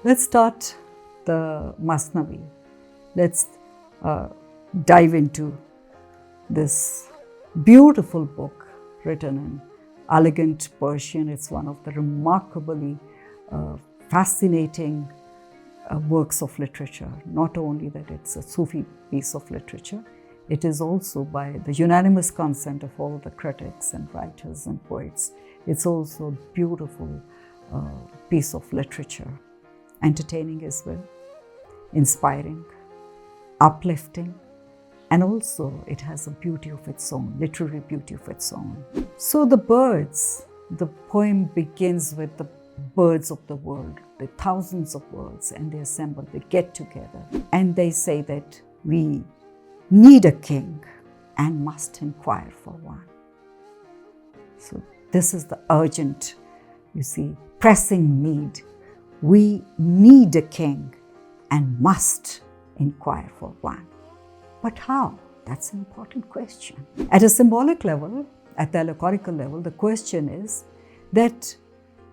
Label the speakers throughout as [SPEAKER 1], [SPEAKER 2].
[SPEAKER 1] Let's start the Masnavi. Let's dive into this beautiful book written in elegant Persian. It's one of the remarkably fascinating works of literature. Not only that it's a Sufi piece of literature, it is also, by the unanimous consent of all the critics and writers and poets, it's also a beautiful piece of literature. Entertaining as well, inspiring, uplifting, and also it has a beauty of its own, literary beauty of its own. So the birds, the poem begins with the birds of the world, the thousands of birds, and they assemble, they get together, and they say that we need a king and must inquire for one. So this is the urgent, pressing need. We need a king and must inquire for one. But how? That's an important question. At a symbolic level, at the allegorical level, the question is that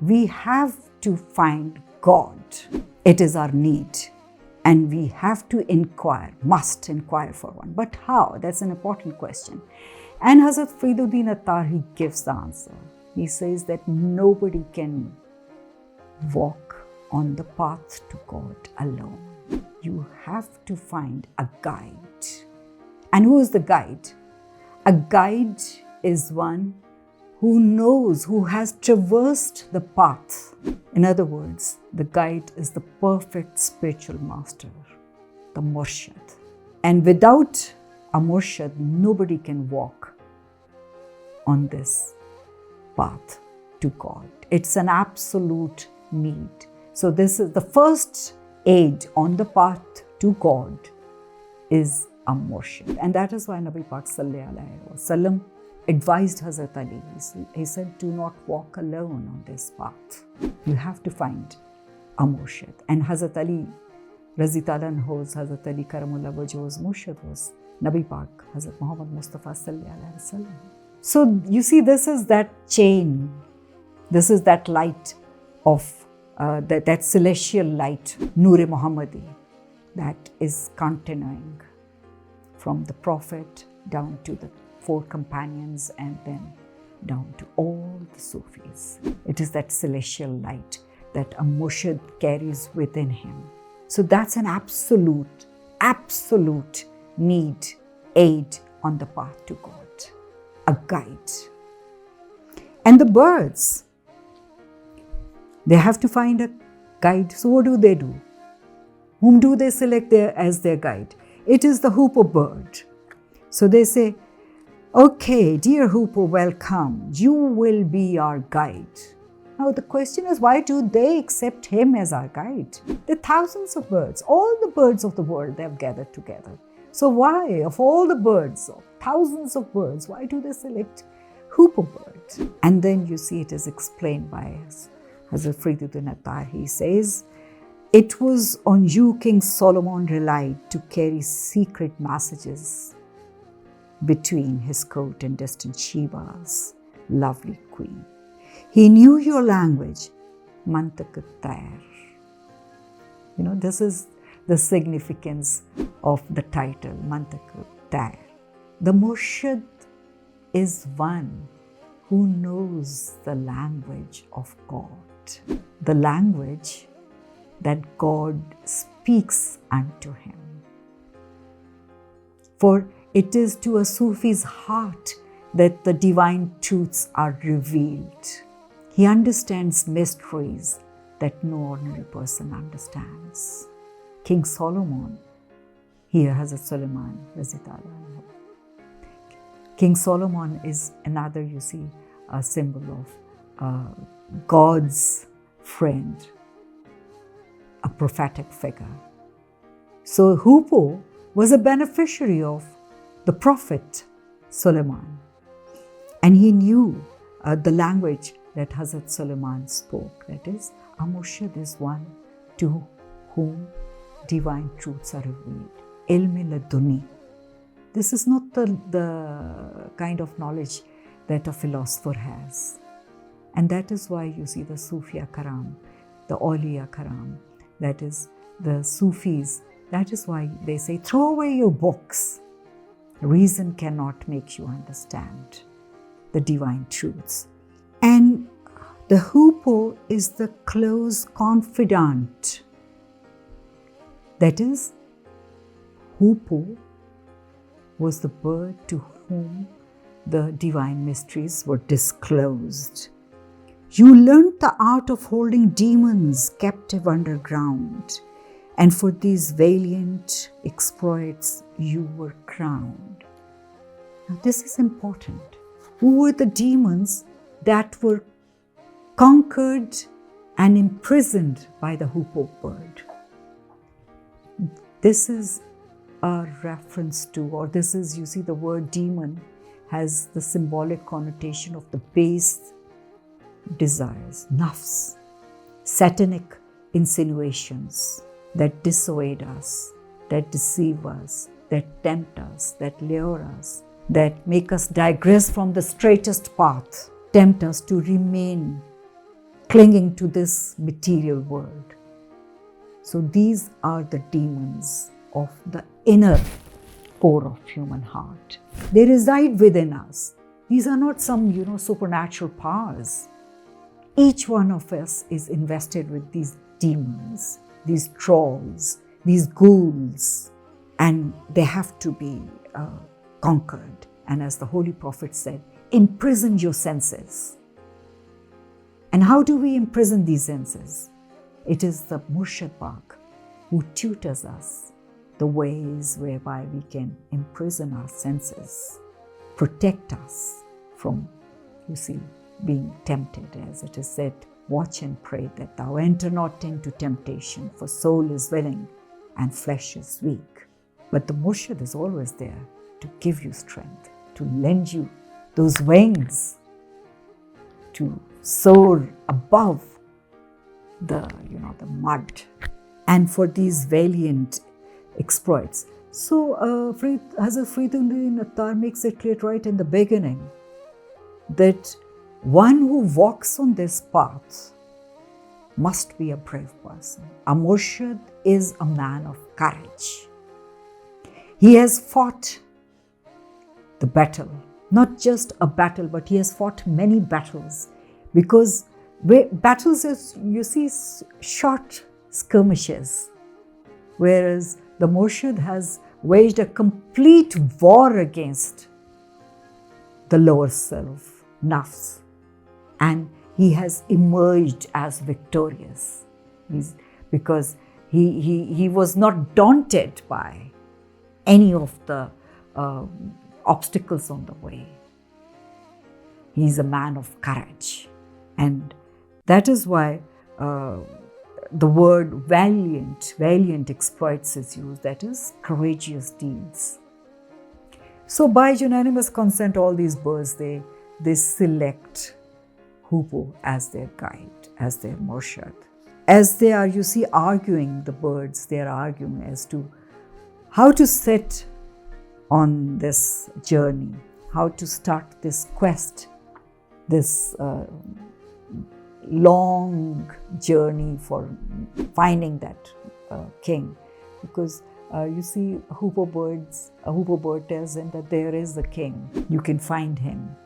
[SPEAKER 1] we have to find God. It is our need. And we have to inquire, must inquire for one. But how? That's an important question. And Hazrat Fariduddin Attar, he gives the answer. He says that nobody can walk on the path to God alone. You have to find a guide. And who is the guide? A guide is one who knows, who has traversed the path. In other words, the guide is the perfect spiritual master, the murshid. And without a murshid, nobody can walk on this path to God. It's an absolute need. So this is the first aid on the path to God is a murshid. And that is why Nabi Pak Sallallahu Alaihi Wasallam advised Hazrat Ali. He said, do not walk alone on this path. You have to find a murshid. And Hazrat Ali, Razi Ta'ala Anhu's Hazrat Ali Karamullah Wajh's murshid was Nabi Pak, Hazrat Muhammad Mustafa Sallallahu Alaihi Wasallam. So you see, this is that chain. This is that light of that celestial light, Noor-e Muhammadi, that is continuing from the Prophet down to the four companions and then down to all the Sufis. It is that celestial light that a murshid carries within him. So that's an absolute need, aid on the path to God, a guide. And the birds, they have to find a guide. So what do? Whom do they select as their guide? It is the hoopoe bird. So they say, okay, dear hoopoe, welcome. You will be our guide. Now the question is, why do they accept him as our guide? There are thousands of birds. All the birds of the world, they have gathered together. So why, of all the birds, of thousands of birds, why do they select hoopoe bird? And then you see it is explained by us. Hazrat Fariduddin Attar, he says, it was on you King Solomon relied to carry secret messages between his court and distant Sheba's lovely queen. He knew your language, Mantiqu t-Tair. This is the significance of the title, Mantiqu t-Tair. The murshid is one who knows the language of God, the language that God speaks unto him. For it is to a Sufi's heart that the divine truths are revealed. He understands mysteries that no ordinary person understands. King Solomon, here Hazrat Suleiman, Razi Ta'ala Anhu. King Solomon is another, a symbol of God's friend, a prophetic figure. So hoopoe was a beneficiary of the Prophet Suleiman, and he knew the language that Hazrat Suleiman spoke. That is, a murshid is one to whom divine truths are revealed. Ilm laduni. This is not the kind of knowledge that a philosopher has. And that is why you see the Sufia Karam, the Auliya Karam, That is, the Sufis, that is why they say, throw away your books. Reason cannot make you understand the divine truths. And the hoopoe is the close confidant. That is, hoopoe was the bird to whom the divine mysteries were disclosed. You learnt the art of holding demons captive underground, and for these valiant exploits you were crowned. Now this is important. Who were the demons that were conquered and imprisoned by the hoopoe bird? This is a reference to, or this is, you see, the word demon has the symbolic connotation of the base desires, nafs, satanic insinuations that dissuade us, that deceive us, that tempt us, that lure us, that make us digress from the straightest path, tempt us to remain clinging to this material world. So these are the demons of the inner core of human heart. They reside within us. These are not some, supernatural powers. Each one of us is invested with these demons, these trolls, these ghouls, and they have to be conquered. And as the Holy Prophet said, imprison your senses. And how do we imprison these senses? It is the Murshid Pak who tutors us the ways whereby we can imprison our senses, protect us from, being tempted. As it is said, watch and pray that thou enter not into temptation, for soul is willing and flesh is weak. But the Murshid is always there to give you strength, to lend you those wings, to soar above the mud, and for these valiant exploits. So Hazrat Faridu Attar makes it clear right in the beginning that one who walks on this path must be a brave person. A Murshid is a man of courage. He has fought the battle, not just a battle, but he has fought many battles, because battles is, short skirmishes, whereas the Murshid has waged a complete war against the lower self, nafs, and he has emerged as victorious. Because he was not daunted by any of the obstacles on the way. He's a man of courage, and that is why the word valiant exploits is used, that is, courageous deeds. So by unanimous consent, all these birds, they select hoopoe as their guide, as their Murshid. As they are, arguing, the birds, they are arguing as to how to set on this journey, how to start this quest, this long journey for finding that king. Because hoopoe bird tells him that there is the king, you can find him,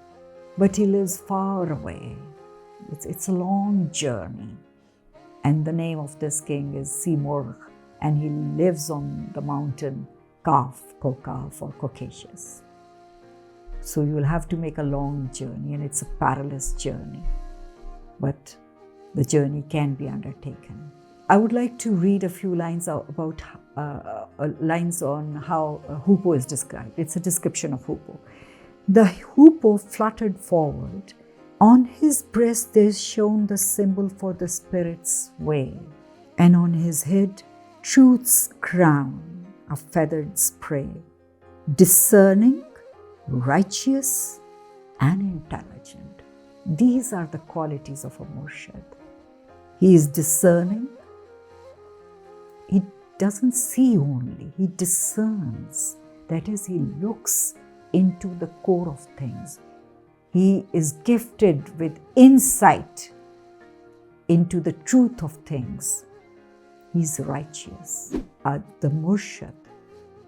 [SPEAKER 1] but he lives far away. It's a long journey, and the name of this king is Simorgh, and he lives on the mountain Kaf or Caucasus. So you will have to make a long journey, and it's a perilous journey, but the journey can be undertaken. I would like to read a few lines about lines on how hoopoe is described. It's a description of hoopoe. The hoopoe fluttered forward. On his breast there shone the symbol for the spirit's way, and on his head truth's crown, a feathered spray, discerning, righteous, and intelligent. These are the qualities of a Murshid. He is discerning. He doesn't see only, he discerns. That is, he looks into the core of things. He is gifted with insight into the truth of things. He's righteous. The Murshid,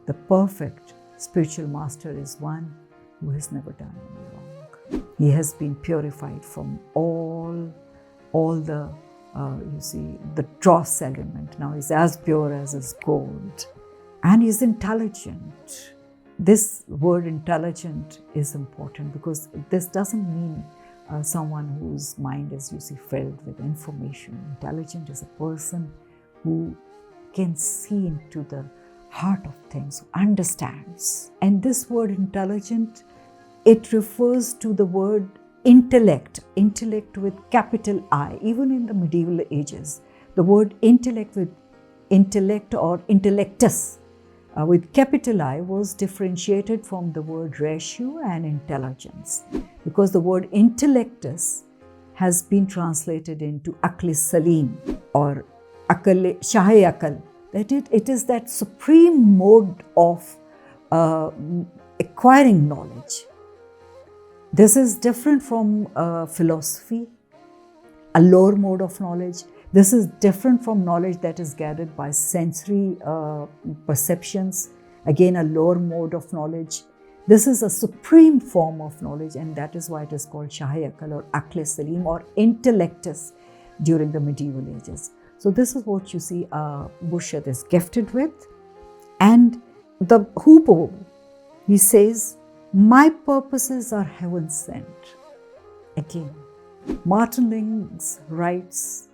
[SPEAKER 1] the perfect spiritual master, is one who has never done any wrong. He has been purified from all the, the dross element. Now he's as pure as his gold. And he's intelligent. This word intelligent is important because this doesn't mean someone whose mind is, filled with information. Intelligent is a person who can see into the heart of things, who understands. And this word intelligent, it refers to the word intellect with capital I. Even in the medieval ages, the word intellect or intellectus with capital I was differentiated from the word ratio and intelligence, because the word intellectus has been translated into akli salim or shahi akal. That it is that supreme mode of acquiring knowledge. This is different from philosophy, a lower mode of knowledge. This is different from knowledge that is gathered by sensory perceptions, again a lower mode of knowledge. This is a supreme form of knowledge, and that is why it is called Shahi Akal or Akle Salim or intellectus during the medieval ages. So this is what Murshid is gifted with. And the Hupo, he says, my purposes are heaven sent. Again, Martin Lings writes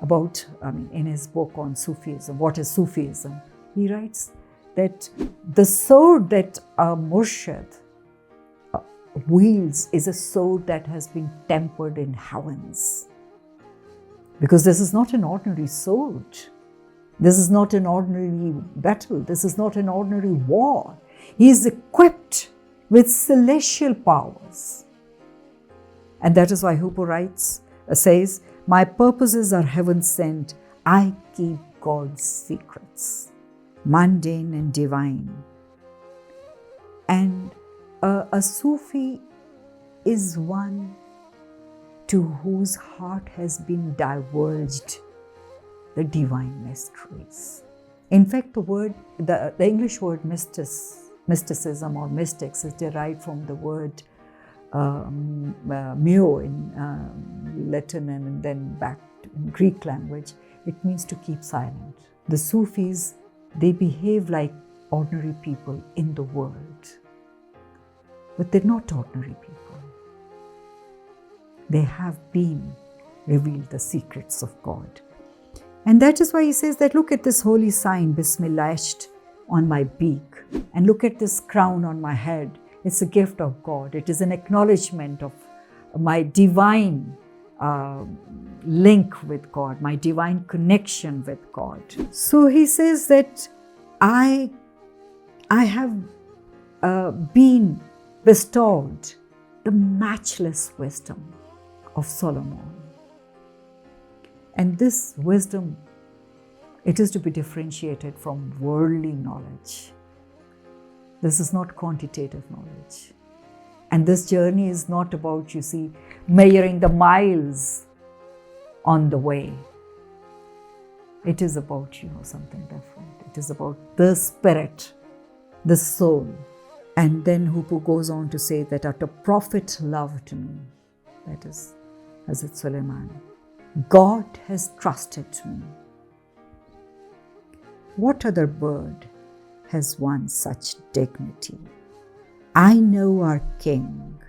[SPEAKER 1] about, in his book on Sufism, what is Sufism? He writes that the sword that a Murshid wields is a sword that has been tempered in heavens. Because this is not an ordinary sword. This is not an ordinary battle. This is not an ordinary war. He is equipped with celestial powers. And that is why Hupo says, my purposes are heaven sent. I keep God's secrets, mundane and divine. And a Sufi is one to whose heart has been divulged the divine mysteries. In fact, the English word mysticism or mystics is derived from the word myo in Latin and then back in Greek language. It means to keep silent. The Sufis, they behave like ordinary people in the world, but they're not ordinary people. They have been revealed the secrets of God. And that is why he says that look at this holy sign, Bismillah, etched on my beak, and look at this crown on my head. It's a gift of God. It is an acknowledgement of my divine link with God, my divine connection with God. So he says that I have been bestowed the matchless wisdom of Solomon. And this wisdom, it is to be differentiated from worldly knowledge. This is not quantitative knowledge. And this journey is not about, measuring the miles on the way. It is about, something different. It is about the spirit, the soul. And then Hupo goes on to say that a prophet loved me. That is Hazrat Sulaiman. God has trusted me. What other bird has won such dignity? I know our king.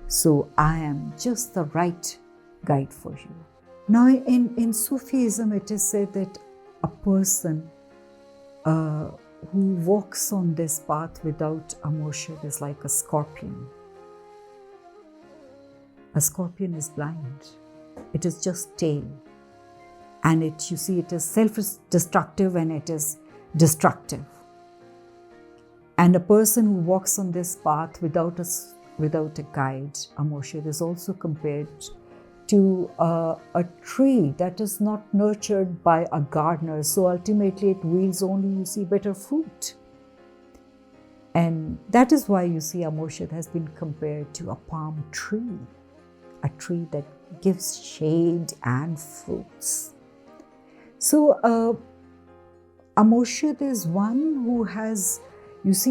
[SPEAKER 1] So I am just the right guide for you. Now in Sufism it is said that a person who walks on this path without a murshid is like a scorpion. A scorpion is blind. It is just tail. And it is self-destructive and it is destructive. And a person who walks on this path without a guide, a murshid, is also compared to a tree that is not nurtured by a gardener. So ultimately it yields only, better fruit. And that is why a murshid has been compared to a palm tree. A tree that gives shade and fruits. So a murshid is one who has, who's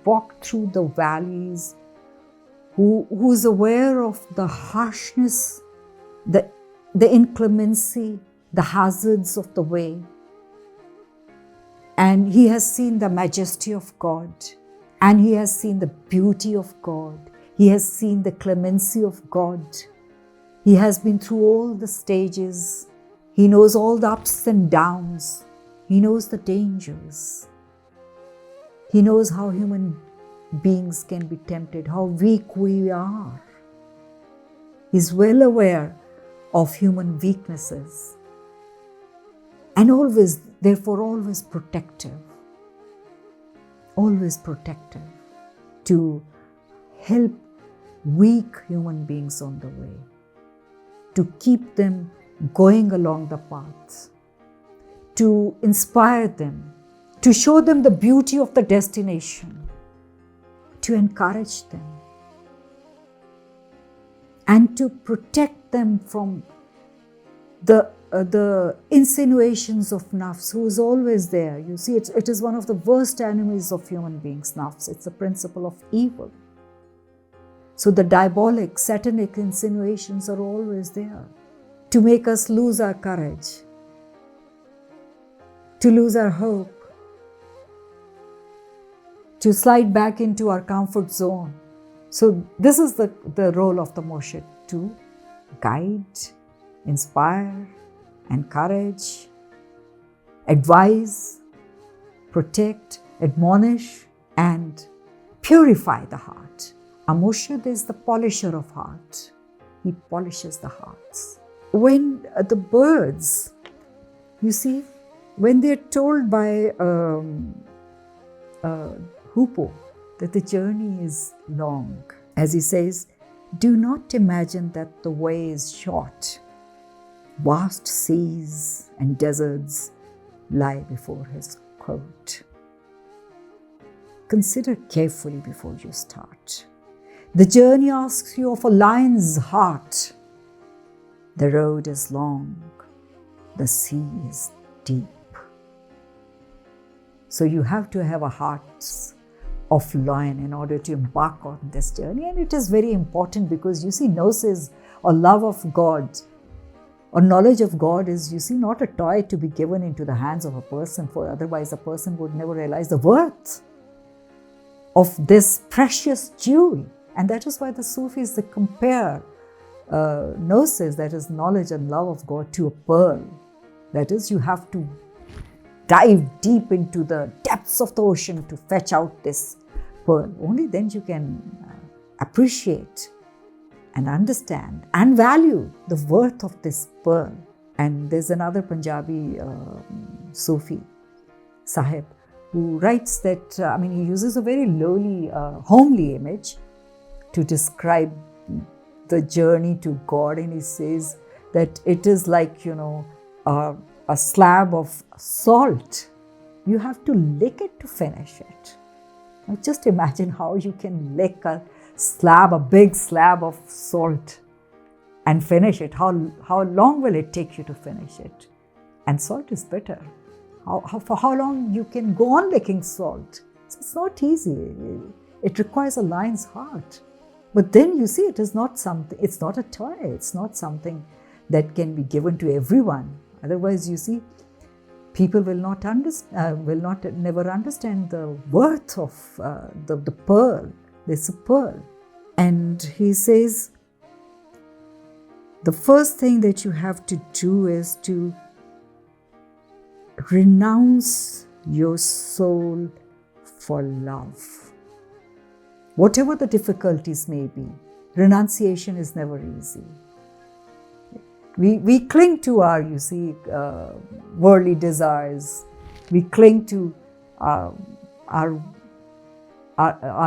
[SPEAKER 1] walked through the valleys, who's aware of the harshness, the inclemency, the hazards of the way. And he has seen the majesty of God, and he has seen the beauty of God. He has seen the clemency of God. He has been through all the stages. He knows all the ups and downs. He knows the dangers. He knows how human beings can be tempted, how weak we are. He's well aware of human weaknesses, and therefore always protective to help weak human beings on the way, to keep them going along the path, to inspire them, to show them the beauty of the destination, to encourage them, and to protect them from the insinuations of nafs, who is always there. You see, it is one of the worst enemies of human beings, nafs. It's a principle of evil. So the diabolic, satanic insinuations are always there to make us lose our courage, to lose our hope, to slide back into our comfort zone. So this is the role of the murshid, to guide, inspire, encourage, advise, protect, admonish, and purify the heart. A murshid is the polisher of heart. He polishes the hearts. When the birds, you see, when they're told by Hoopo that the journey is long, as he says, do not imagine that the way is short. Vast seas and deserts lie before his court. Consider carefully before you start. The journey asks you of a lion's heart. The road is long, the sea is deep. So you have to have a heart of lion in order to embark on this journey. And it is very important because you see, gnosis or love of God or knowledge of God is, you see, not a toy to be given into the hands of a person, for otherwise a person would never realize the worth of this precious jewel. And that is why the Sufis, they compare gnosis, that is knowledge and love of God, to a pearl. That is, you have to dive deep into the depths of the ocean to fetch out this pearl. Only then you can appreciate and understand and value the worth of this pearl. And there's another Punjabi Sufi, Sahib, who writes that, he uses a very lowly, homely image to describe the journey to God. And he says that it is like, a slab of salt. You have to lick it to finish it. Now just imagine how you can lick a big slab of salt and finish it. How long will it take you to finish it? And salt is bitter. For how long you can go on licking salt? It's not easy. It requires a lion's heart. But then you see, it's not a toy. It's not something that can be given to everyone. Otherwise, you see, people will never understand the worth of the pearl. There's a pearl. And he says, the first thing that you have to do is to renounce your soul for love. Whatever the difficulties may be, renunciation is never easy. We cling to our, worldly desires. We cling to our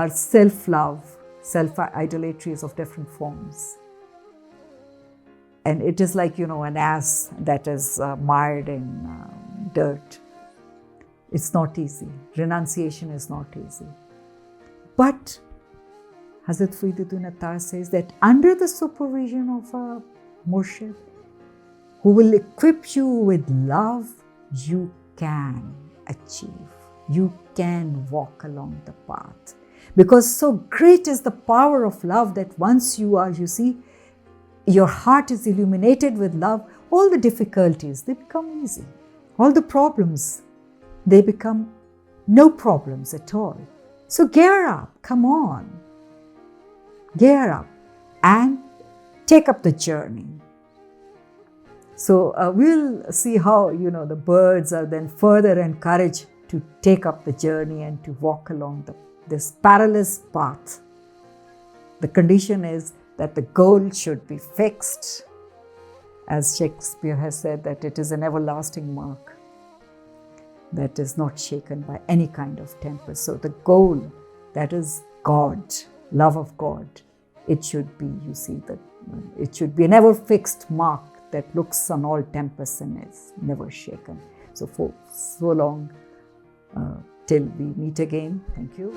[SPEAKER 1] self-love, self-idolatries of different forms. And it is like, an ass that is mired in dirt. It's not easy. Renunciation is not easy. But Hazrat Faridu Attar says that under the supervision of a murshid who will equip you with love, you can achieve, you can walk along the path. Because so great is the power of love that once you are, you see, your heart is illuminated with love, all the difficulties, they become easy. All the problems, they become no problems at all. So gear up, come on. Gear up and take up the journey. So we'll see how, the birds are then further encouraged to take up the journey and to walk along this perilous path. The condition is that the goal should be fixed. As Shakespeare has said, that it is an everlasting mark that is not shaken by any kind of temper. So the goal, that is God, love of God, it should be, it should be an ever fixed mark that looks on all tempers and is never shaken. So for so long, till we meet again, thank you.